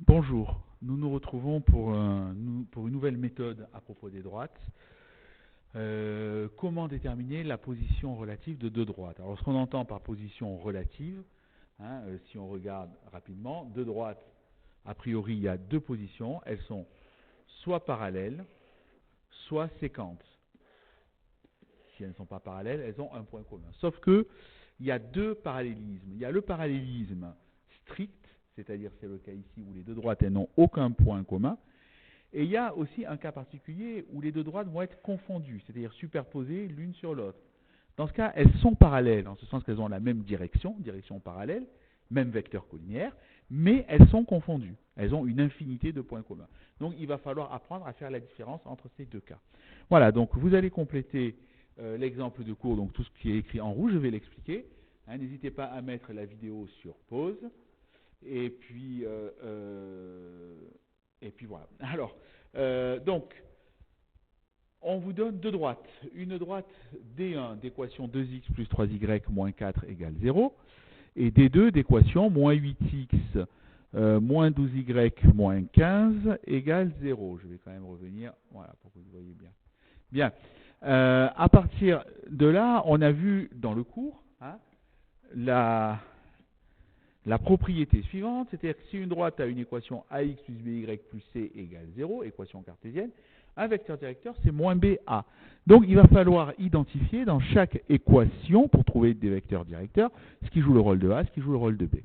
Bonjour, nous nous retrouvons pour une nouvelle méthode à propos des droites. Comment déterminer la position relative de deux droites? Alors ce qu'on entend par position relative, si on regarde rapidement, deux droites, a priori il y a deux positions, elles sont soit parallèles, soit séquentes. Si elles ne sont pas parallèles, elles ont un point commun. Sauf que il y a deux parallélismes. Il y a le parallélisme strict, c'est-à-dire c'est le cas ici où les deux droites elles n'ont aucun point commun. Et il y a aussi un cas particulier où les deux droites vont être confondues, c'est-à-dire superposées l'une sur l'autre. Dans ce cas, elles sont parallèles, en ce sens qu'elles ont la même direction parallèle, même vecteur collinéaire, mais elles sont confondues. Elles ont une infinité de points communs. Donc il va falloir apprendre à faire la différence entre ces deux cas. Voilà, donc vous allez compléter l'exemple de cours, donc tout ce qui est écrit en rouge, je vais l'expliquer. N'hésitez pas à mettre la vidéo sur pause. Et puis voilà. Alors, donc, on vous donne deux droites. Une droite D1 d'équation 2x plus 3y moins 4 égale 0. Et D2 d'équation moins 8x moins 12y moins 15 égale 0. Je vais quand même revenir, voilà, pour que vous voyez bien. Bien. À partir de là, on a vu dans le cours la propriété suivante, c'est-à-dire que si une droite a une équation ax plus by plus c égale 0, équation cartésienne, un vecteur directeur c'est moins ba. Donc il va falloir identifier dans chaque équation, pour trouver des vecteurs directeurs, ce qui joue le rôle de a, ce qui joue le rôle de b.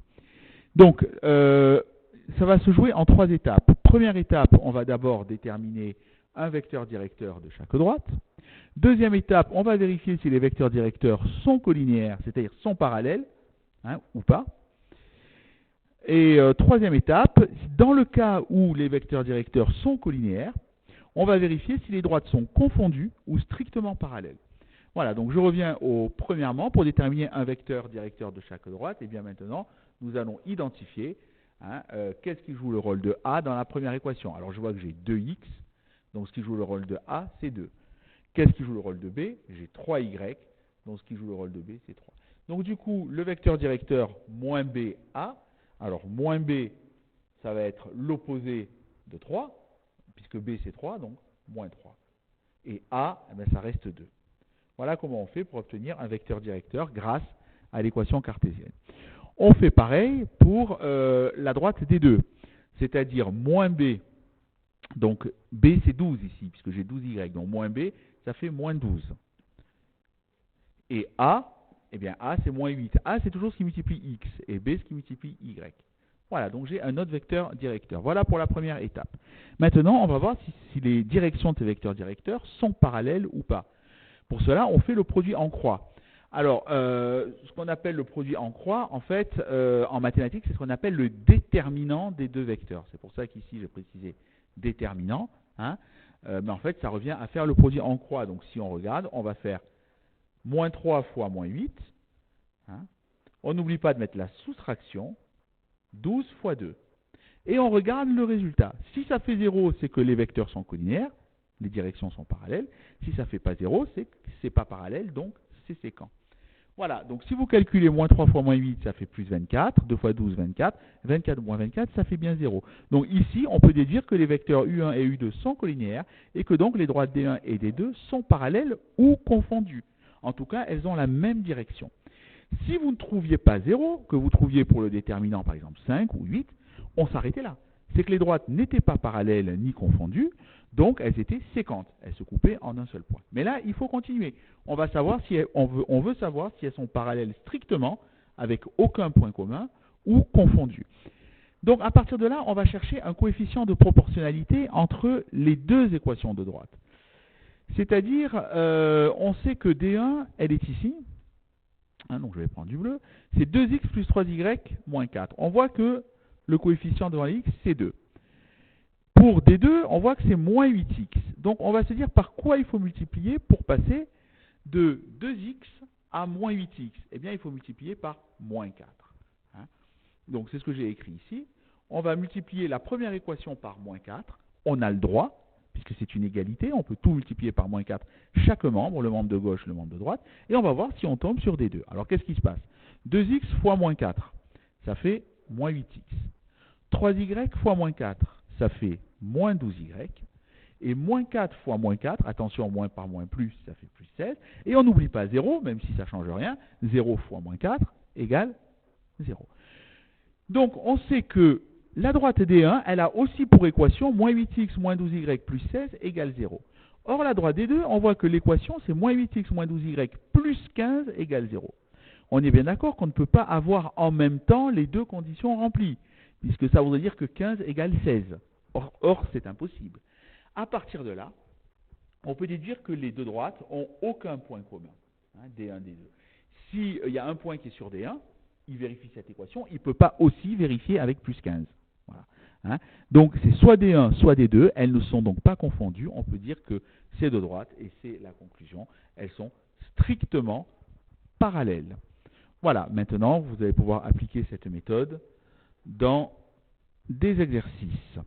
Donc ça va se jouer en trois étapes. Première étape, on va d'abord déterminer un vecteur directeur de chaque droite. Deuxième étape, on va vérifier si les vecteurs directeurs sont collinéaires, c'est-à-dire sont parallèles, ou pas. Et troisième étape, dans le cas où les vecteurs directeurs sont collinéaires, on va vérifier si les droites sont confondues ou strictement parallèles. Voilà, donc je reviens premièrement, pour déterminer un vecteur directeur de chaque droite, et bien maintenant, nous allons identifier qu'est-ce qui joue le rôle de A dans la première équation. Alors je vois que j'ai 2x, donc ce qui joue le rôle de A, c'est 2. Qu'est-ce qui joue le rôle de B? J'ai 3y, donc ce qui joue le rôle de B, c'est 3. Donc du coup, le vecteur directeur moins BA, alors moins B, ça va être l'opposé de 3, puisque B c'est 3, donc moins 3. Et A, ça reste 2. Voilà comment on fait pour obtenir un vecteur directeur grâce à l'équation cartésienne. On fait pareil pour la droite des deux, c'est-à-dire moins B, donc B c'est 12 ici, puisque j'ai 12y, donc moins B, ça fait moins 12. Et A, eh bien A c'est moins 8. A c'est toujours ce qui multiplie x, et B ce qui multiplie y. Voilà, donc j'ai un autre vecteur directeur. Voilà pour la première étape. Maintenant, on va voir si les directions de ces vecteurs directeurs sont parallèles ou pas. Pour cela, on fait le produit en croix. Alors, ce qu'on appelle le produit en croix, en fait, en mathématiques, c'est ce qu'on appelle le déterminant des deux vecteurs. C'est pour ça qu'ici, j'ai précisé déterminant. Mais en fait, ça revient à faire le produit en croix. Donc, si on regarde, on va faire moins 3 fois moins 8. On n'oublie pas de mettre la soustraction. 12 fois 2. Et on regarde le résultat. Si ça fait 0, c'est que les vecteurs sont collinéaires, les directions sont parallèles. Si ça ne fait pas 0, c'est que ce n'est pas parallèle, donc c'est séquent. Voilà, donc si vous calculez moins 3 fois moins 8, ça fait plus 24. 2 fois 12, 24. 24 moins 24, ça fait bien 0. Donc ici, on peut déduire que les vecteurs U1 et U2 sont collinéaires et que donc les droites D1 et D2 sont parallèles ou confondues. En tout cas, elles ont la même direction. Si vous ne trouviez pas 0, que vous trouviez pour le déterminant par exemple 5 ou 8, on s'arrêtait là. C'est que les droites n'étaient pas parallèles ni confondues, donc elles étaient séquentes. Elles se coupaient en un seul point. Mais là, il faut continuer. On veut savoir si elles sont parallèles strictement, avec aucun point commun, ou confondues. Donc à partir de là, on va chercher un coefficient de proportionnalité entre les deux équations de droite. C'est-à-dire, on sait que D1, elle est ici. Donc je vais prendre du bleu, c'est 2x plus 3y moins 4. On voit que le coefficient devant x, c'est 2. Pour D2, on voit que c'est moins 8x. Donc on va se dire par quoi il faut multiplier pour passer de 2x à moins 8x. Eh bien, il faut multiplier par moins 4. Donc c'est ce que j'ai écrit ici. On va multiplier la première équation par moins 4. On a le droit, puisque c'est une égalité, on peut tout multiplier par moins 4, chaque membre, le membre de gauche, le membre de droite, et on va voir si on tombe sur D2. Alors qu'est-ce qui se passe? 2x fois moins 4, ça fait moins 8x. 3y fois moins 4, ça fait moins 12y. Et moins 4 fois moins 4, attention, moins par moins plus, ça fait plus 16. Et on n'oublie pas 0, même si ça ne change rien. 0 fois moins 4 égale 0. Donc, on sait que la droite D1, elle a aussi pour équation moins 8x moins 12y plus 16 égale 0. Or, la droite D2, on voit que l'équation, c'est moins 8x moins 12y plus 15 égale 0. On est bien d'accord qu'on ne peut pas avoir en même temps les deux conditions remplies, puisque ça voudrait dire que 15 égale 16. Or c'est impossible. À partir de là, on peut déduire que les deux droites n'ont aucun point commun, D1, D2. S'il y a un point qui est sur D1, il vérifie cette équation, il ne peut pas aussi vérifier avec plus 15. Voilà. Donc c'est soit D1, soit D2, elles ne sont donc pas confondues, on peut dire que ces deux droites, et c'est la conclusion, elles sont strictement parallèles. Voilà, maintenant vous allez pouvoir appliquer cette méthode dans des exercices.